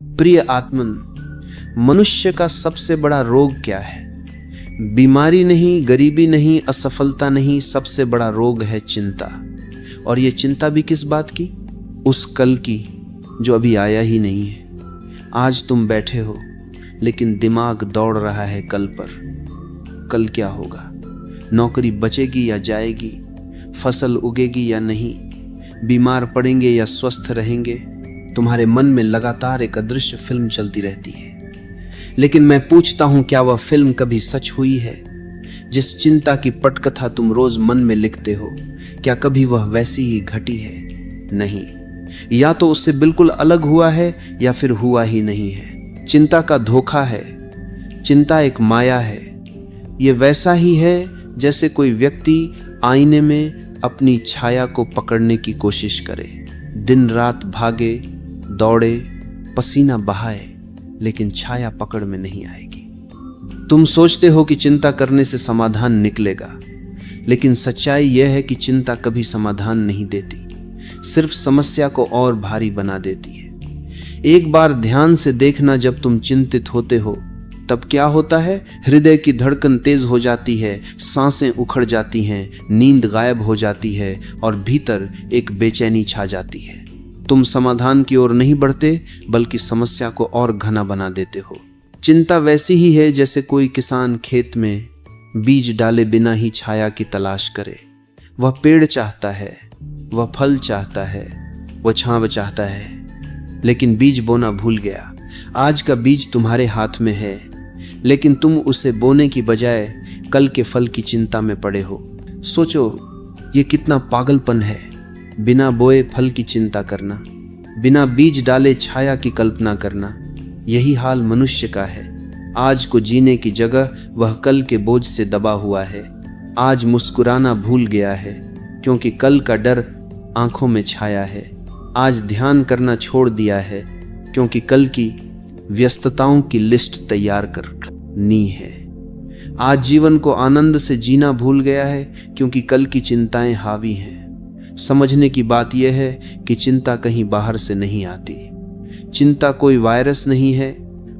प्रिय आत्मन, मनुष्य का सबसे बड़ा रोग क्या है? बीमारी नहीं, गरीबी नहीं, असफलता नहीं, सबसे बड़ा रोग है चिंता। और ये चिंता भी किस बात की? उस कल की जो अभी आया ही नहीं है। आज तुम बैठे हो लेकिन दिमाग दौड़ रहा है कल पर। कल क्या होगा? नौकरी बचेगी या जाएगी? फसल उगेगी या नहीं? बीमार पड़ेंगे या स्वस्थ रहेंगे? तुम्हारे मन में लगातार एक अदृश्य फिल्म चलती रहती है। लेकिन मैं पूछता हूं, क्या वह फिल्म कभी सच हुई है? जिस चिंता की पटकथा तुम रोज मन में लिखते हो, क्या कभी वह वैसी ही घटी है? नहीं, या तो उससे बिल्कुल अलग हुआ है या फिर हुआ ही नहीं है। चिंता का धोखा है। चिंता एक माया है। यह वैसा ही है जैसे कोई व्यक्ति आईने में अपनी छाया को पकड़ने की कोशिश करे, दिन रात भागे, दौड़े, पसीना बहाए, लेकिन छाया पकड़ में नहीं आएगी। तुम सोचते हो कि चिंता करने से समाधान निकलेगा, लेकिन सच्चाई यह है कि चिंता कभी समाधान नहीं देती, सिर्फ समस्या को और भारी बना देती है। एक बार ध्यान से देखना, जब तुम चिंतित होते हो तब क्या होता है? हृदय की धड़कन तेज हो जाती है, सांसें उखड़ जाती हैं, नींद गायब हो जाती है और भीतर एक बेचैनी छा जाती है। तुम समाधान की ओर नहीं बढ़ते, बल्कि समस्या को और घना बना देते हो। चिंता वैसी ही है जैसे कोई किसान खेत में बीज डाले बिना ही छाया की तलाश करे। वह पेड़ चाहता है, वह फल चाहता है, वह छांव चाहता है, लेकिन बीज बोना भूल गया। आज का बीज तुम्हारे हाथ में है, लेकिन तुम उसे बोने की बजाय कल के फल की चिंता में पड़े हो। सोचो, ये कितना पागलपन है। बिना बोए फल की चिंता करना, बिना बीज डाले छाया की कल्पना करना। यही हाल मनुष्य का है। आज को जीने की जगह वह कल के बोझ से दबा हुआ है। आज मुस्कुराना भूल गया है, क्योंकि कल का डर आंखों में छाया है। आज ध्यान करना छोड़ दिया है, क्योंकि कल की व्यस्तताओं की लिस्ट तैयार करनी है। आज जीवन को आनंद से जीना भूल गया है, क्योंकि कल की चिंताएं हावी हैं। समझने की बात यह है कि चिंता कहीं बाहर से नहीं आती। चिंता कोई वायरस नहीं है,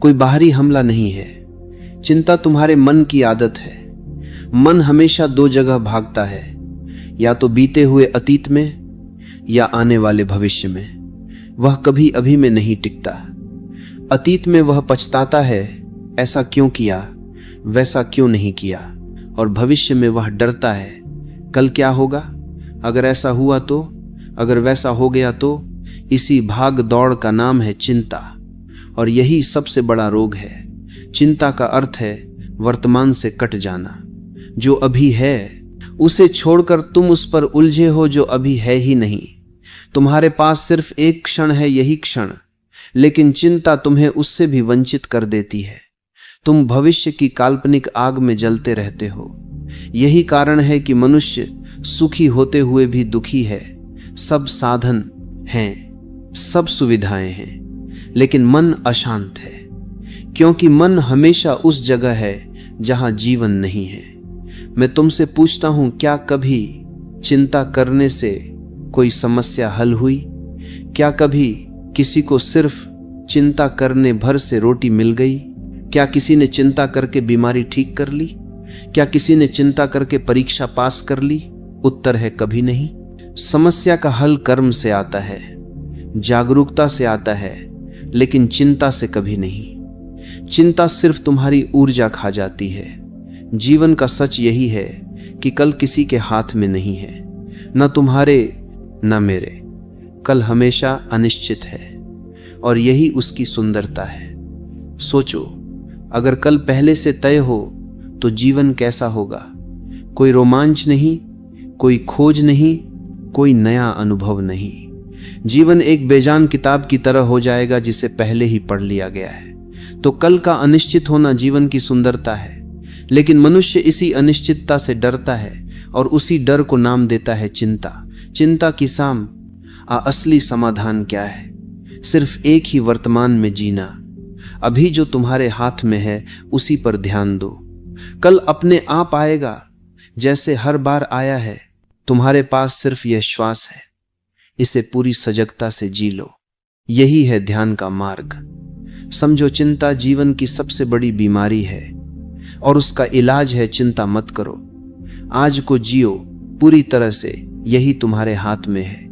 कोई बाहरी हमला नहीं है। चिंता तुम्हारे मन की आदत है। मन हमेशा दो जगह भागता है, या तो बीते हुए अतीत में या आने वाले भविष्य में। वह कभी अभी में नहीं टिकता। अतीत में वह पछताता है, ऐसा क्यों किया, वैसा क्यों नहीं किया, और भविष्य में वह डरता है, कल क्या होगा, अगर ऐसा हुआ तो, अगर वैसा हो गया तो। इसी भाग दौड़ का नाम है चिंता, और यही सबसे बड़ा रोग है। चिंता का अर्थ है वर्तमान से कट जाना। जो अभी है उसे छोड़कर तुम उस पर उलझे हो जो अभी है ही नहीं। तुम्हारे पास सिर्फ एक क्षण है, यही क्षण, लेकिन चिंता तुम्हें उससे भी वंचित कर देती है। तुम भविष्य की काल्पनिक आग में जलते रहते हो। यही कारण है कि मनुष्य सुखी होते हुए भी दुखी है। सब साधन हैं, सब सुविधाएं हैं, लेकिन मन अशांत है, क्योंकि मन हमेशा उस जगह है जहां जीवन नहीं है। मैं तुमसे पूछता हूं, क्या कभी चिंता करने से कोई समस्या हल हुई? क्या कभी किसी को सिर्फ चिंता करने भर से रोटी मिल गई? क्या किसी ने चिंता करके बीमारी ठीक कर ली? क्या किसी ने चिंता करके परीक्षा पास कर ली? उत्तर है, कभी नहीं। समस्या का हल कर्म से आता है, जागरूकता से आता है, लेकिन चिंता से कभी नहीं। चिंता सिर्फ तुम्हारी ऊर्जा खा जाती है। जीवन का सच यही है कि कल किसी के हाथ में नहीं है, न तुम्हारे न मेरे। कल हमेशा अनिश्चित है, और यही उसकी सुंदरता है। सोचो, अगर कल पहले से तय हो तो जीवन कैसा होगा? कोई रोमांच नहीं, कोई खोज नहीं, कोई नया अनुभव नहीं। जीवन एक बेजान किताब की तरह हो जाएगा जिसे पहले ही पढ़ लिया गया है। तो कल का अनिश्चित होना जीवन की सुंदरता है, लेकिन मनुष्य इसी अनिश्चितता से डरता है और उसी डर को नाम देता है चिंता। चिंता की साम असली समाधान क्या है? सिर्फ एक ही वर्तमान में जीना। अभी जो तुम्हारे हाथ में है उसी पर ध्यान दो। कल अपने आप आएगा, जैसे हर बार आया है। तुम्हारे पास सिर्फ यह श्वास है, इसे पूरी सजगता से जी लो। यही है ध्यान का मार्ग। समझो, चिंता जीवन की सबसे बड़ी बीमारी है और उसका इलाज है चिंता मत करो। आज को जियो पूरी तरह से, यही तुम्हारे हाथ में है।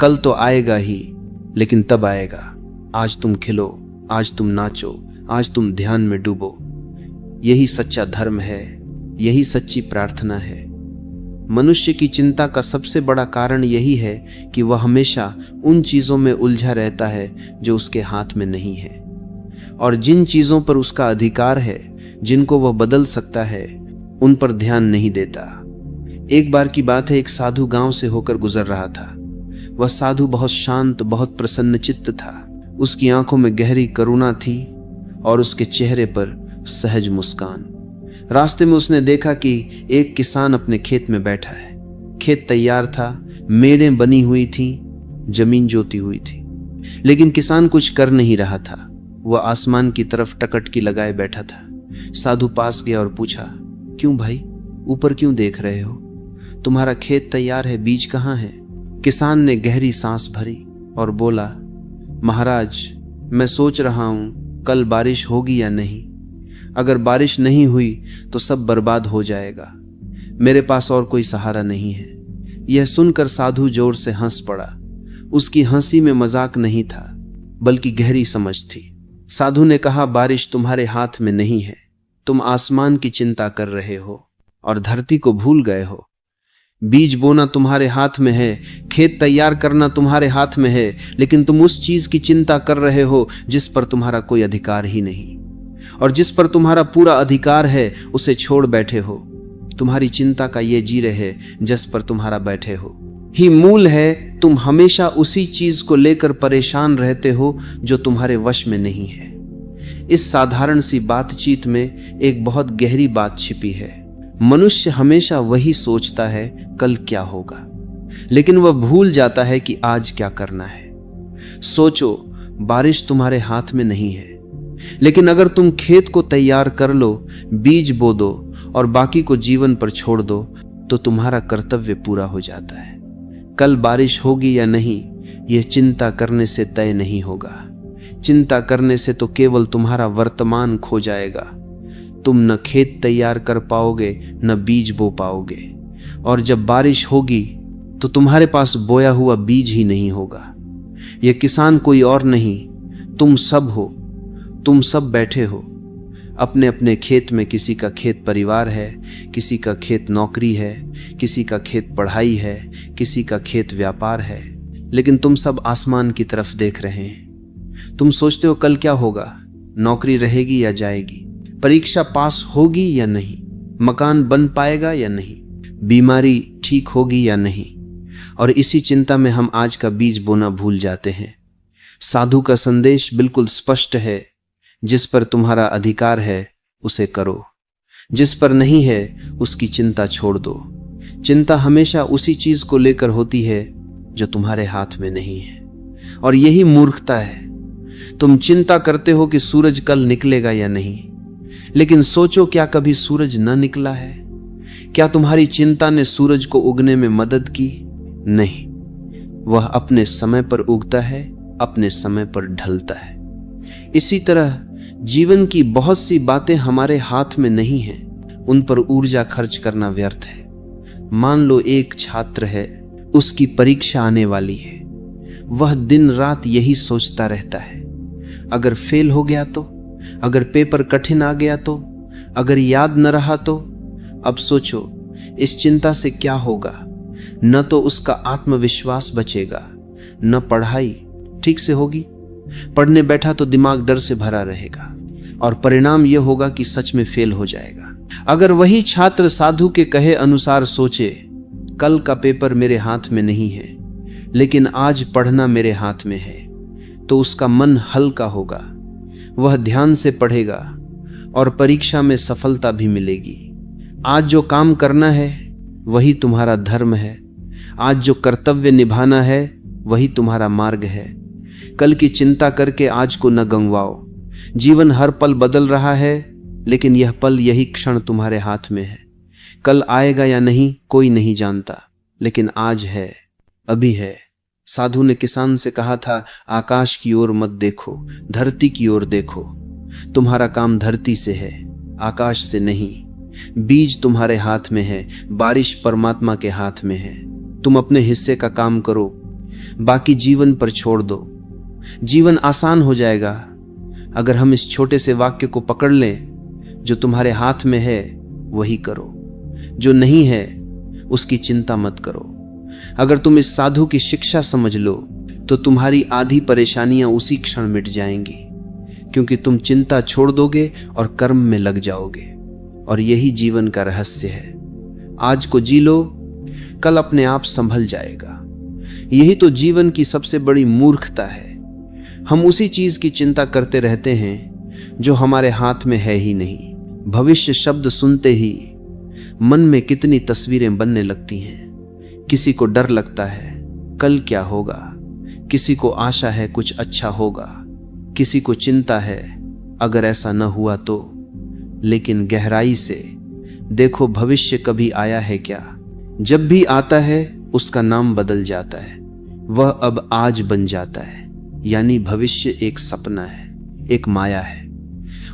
कल तो आएगा ही, लेकिन तब आएगा। आज तुम खिलो, आज तुम नाचो, आज तुम ध्यान में डूबो। यही सच्चा धर्म है, यही सच्ची प्रार्थना है। मनुष्य की चिंता का सबसे बड़ा कारण यही है कि वह हमेशा उन चीजों में उलझा रहता है जो उसके हाथ में नहीं है, और जिन चीजों पर उसका अधिकार है, जिनको वह बदल सकता है, उन पर ध्यान नहीं देता। एक बार की बात है, एक साधु गांव से होकर गुजर रहा था। वह साधु बहुत शांत, बहुत प्रसन्न चित्त था। उसकी आंखों में गहरी करुणा थी और उसके चेहरे पर सहज मुस्कान। रास्ते में उसने देखा कि एक किसान अपने खेत में बैठा है। खेत तैयार था, मेड़ें बनी हुई थी, जमीन जोती हुई थी, लेकिन किसान कुछ कर नहीं रहा था। वह आसमान की तरफ टकटकी लगाए बैठा था। साधु पास गया और पूछा, क्यों भाई, ऊपर क्यों देख रहे हो? तुम्हारा खेत तैयार है, बीज कहाँ है? किसान ने गहरी सांस भरी और बोला, महाराज, मैं सोच रहा हूं कल बारिश होगी या नहीं। अगर बारिश नहीं हुई तो सब बर्बाद हो जाएगा। मेरे पास और कोई सहारा नहीं है। यह सुनकर साधु जोर से हंस पड़ा। उसकी हंसी में मजाक नहीं था, बल्कि गहरी समझ थी। साधु ने कहा, बारिश तुम्हारे हाथ में नहीं है। तुम आसमान की चिंता कर रहे हो और धरती को भूल गए हो। बीज बोना तुम्हारे हाथ में है, खेत तैयार करना तुम्हारे हाथ में है, लेकिन तुम उस चीज की चिंता कर रहे हो जिस पर तुम्हारा कोई अधिकार ही नहीं, और जिस पर तुम्हारा पूरा अधिकार है उसे छोड़ बैठे हो। तुम्हारी चिंता का ये जीरे है जिस पर तुम्हारा बैठे हो ही मूल है। तुम हमेशा उसी चीज को लेकर परेशान रहते हो जो तुम्हारे वश में नहीं है। इस साधारण सी बातचीत में एक बहुत गहरी बात छिपी है। मनुष्य हमेशा वही सोचता है कल क्या होगा, लेकिन वह भूल जाता है कि आज क्या करना है। सोचो, बारिश तुम्हारे हाथ में नहीं है, लेकिन अगर तुम खेत को तैयार कर लो, बीज बो दो और बाकी को जीवन पर छोड़ दो, तो तुम्हारा कर्तव्य पूरा हो जाता है। कल बारिश होगी या नहीं, यह चिंता करने से तय नहीं होगा। चिंता करने से तो केवल तुम्हारा वर्तमान खो जाएगा। तुम न खेत तैयार कर पाओगे, न बीज बो पाओगे, और जब बारिश होगी तो तुम्हारे पास बोया हुआ बीज ही नहीं होगा। यह किसान कोई और नहीं, तुम सब हो। तुम सब बैठे हो अपने अपने खेत में। किसी का खेत परिवार है, किसी का खेत नौकरी है, किसी का खेत पढ़ाई है, किसी का खेत व्यापार है, लेकिन तुम सब आसमान की तरफ देख रहे हैं। तुम सोचते हो कल क्या होगा, नौकरी रहेगी या जाएगी, परीक्षा पास होगी या नहीं, मकान बन पाएगा या नहीं, बीमारी ठीक होगी या नहीं, और इसी चिंता में हम आज का बीज बोना भूल जाते हैं। साधु का संदेश बिल्कुल स्पष्ट है, जिस पर तुम्हारा अधिकार है उसे करो, जिस पर नहीं है उसकी चिंता छोड़ दो। चिंता हमेशा उसी चीज को लेकर होती है जो तुम्हारे हाथ में नहीं है, और यही मूर्खता है। तुम चिंता करते हो कि सूरज कल निकलेगा या नहीं, लेकिन सोचो, क्या कभी सूरज न निकला है? क्या तुम्हारी चिंता ने सूरज को उगने में मदद की? नहीं, वह अपने समय पर उगता है, अपने समय पर ढलता है। इसी तरह जीवन की बहुत सी बातें हमारे हाथ में नहीं हैं, उन पर ऊर्जा खर्च करना व्यर्थ है। मान लो एक छात्र है, उसकी परीक्षा आने वाली है। वह दिन रात यही सोचता रहता है, अगर फेल हो गया तो, अगर पेपर कठिन आ गया तो, अगर याद न रहा तो। अब सोचो, इस चिंता से क्या होगा? न तो उसका आत्मविश्वास बचेगा, न पढ़ाई ठीक से होगी। पढ़ने बैठा तो दिमाग डर से भरा रहेगा, और परिणाम यह होगा कि सच में फेल हो जाएगा। अगर वही छात्र साधु के कहे अनुसार सोचे, कल का पेपर मेरे हाथ में नहीं है, लेकिन आज पढ़ना मेरे हाथ में है, तो उसका मन हल्का होगा। वह ध्यान से पढ़ेगा और परीक्षा में सफलता भी मिलेगी। आज जो काम करना है वही तुम्हारा धर्म है। आज जो कर्तव्य निभाना है वही तुम्हारा मार्ग है। कल की चिंता करके आज को न गंवाओ। जीवन हर पल बदल रहा है, लेकिन यह पल, यही क्षण तुम्हारे हाथ में है। कल आएगा या नहीं कोई नहीं जानता, लेकिन आज है, अभी है, साधु ने किसान से कहा था, आकाश की ओर मत देखो, धरती की ओर देखो। तुम्हारा काम धरती से है, आकाश से नहीं। बीज तुम्हारे हाथ में है, बारिश परमात्मा के हाथ में है। तुम अपने हिस्से का काम करो, बाकी जीवन पर छोड़ दो। जीवन आसान हो जाएगा अगर हम इस छोटे से वाक्य को पकड़ लें, जो तुम्हारे हाथ में है वही करो, जो नहीं है उसकी चिंता मत करो। अगर तुम इस साधु की शिक्षा समझ लो तो तुम्हारी आधी परेशानियां उसी क्षण मिट जाएंगी, क्योंकि तुम चिंता छोड़ दोगे और कर्म में लग जाओगे। और यही जीवन का रहस्य है। आज को जी लो, कल अपने आप संभल जाएगा। यही तो जीवन की सबसे बड़ी मूर्खता है। हम उसी चीज की चिंता करते रहते हैं जो हमारे हाथ में है ही नहीं। भविष्य शब्द सुनते ही मन में कितनी तस्वीरें बनने लगती हैं। किसी को डर लगता है कल क्या होगा, किसी को आशा है कुछ अच्छा होगा, किसी को चिंता है अगर ऐसा न हुआ तो। लेकिन गहराई से देखो, भविष्य कभी आया है क्या? जब भी आता है उसका नाम बदल जाता है, वह अब आज बन जाता है। यानी भविष्य एक सपना है, एक माया है।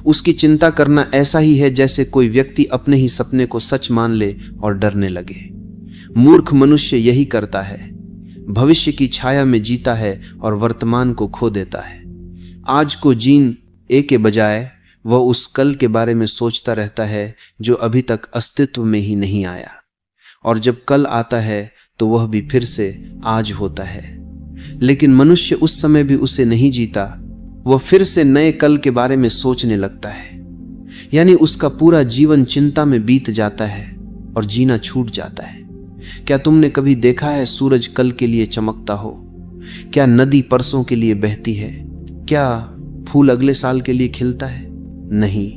उसकी चिंता करना ऐसा ही है जैसे कोई व्यक्ति अपने ही सपने को सच मान ले और डरने लगे। मूर्ख मनुष्य यही करता है, भविष्य की छाया में जीता है और वर्तमान को खो देता है। आज को जीने के बजाय वह उस कल के बारे में सोचता रहता है जो अभी तक अस्तित्व में ही नहीं आया। और जब कल आता है तो वह भी फिर से आज होता है। लेकिन मनुष्य उस समय भी उसे नहीं जीता, वह फिर से नए कल के बारे में सोचने लगता है। यानी उसका पूरा जीवन चिंता में बीत जाता है और जीना छूट जाता है। क्या तुमने कभी देखा है सूरज कल के लिए चमकता हो? क्या नदी परसों के लिए बहती है? क्या फूल अगले साल के लिए खिलता है? नहीं।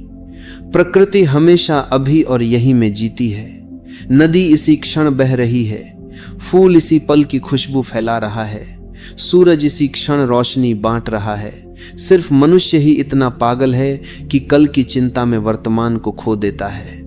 प्रकृति हमेशा अभी और यहीं में जीती है। नदी इसी क्षण बह रही है, फूल इसी पल की खुशबू फैला रहा है, सूरज इसी क्षण रोशनी बांट रहा है। सिर्फ मनुष्य ही इतना पागल है कि कल की चिंता में वर्तमान को खो देता है।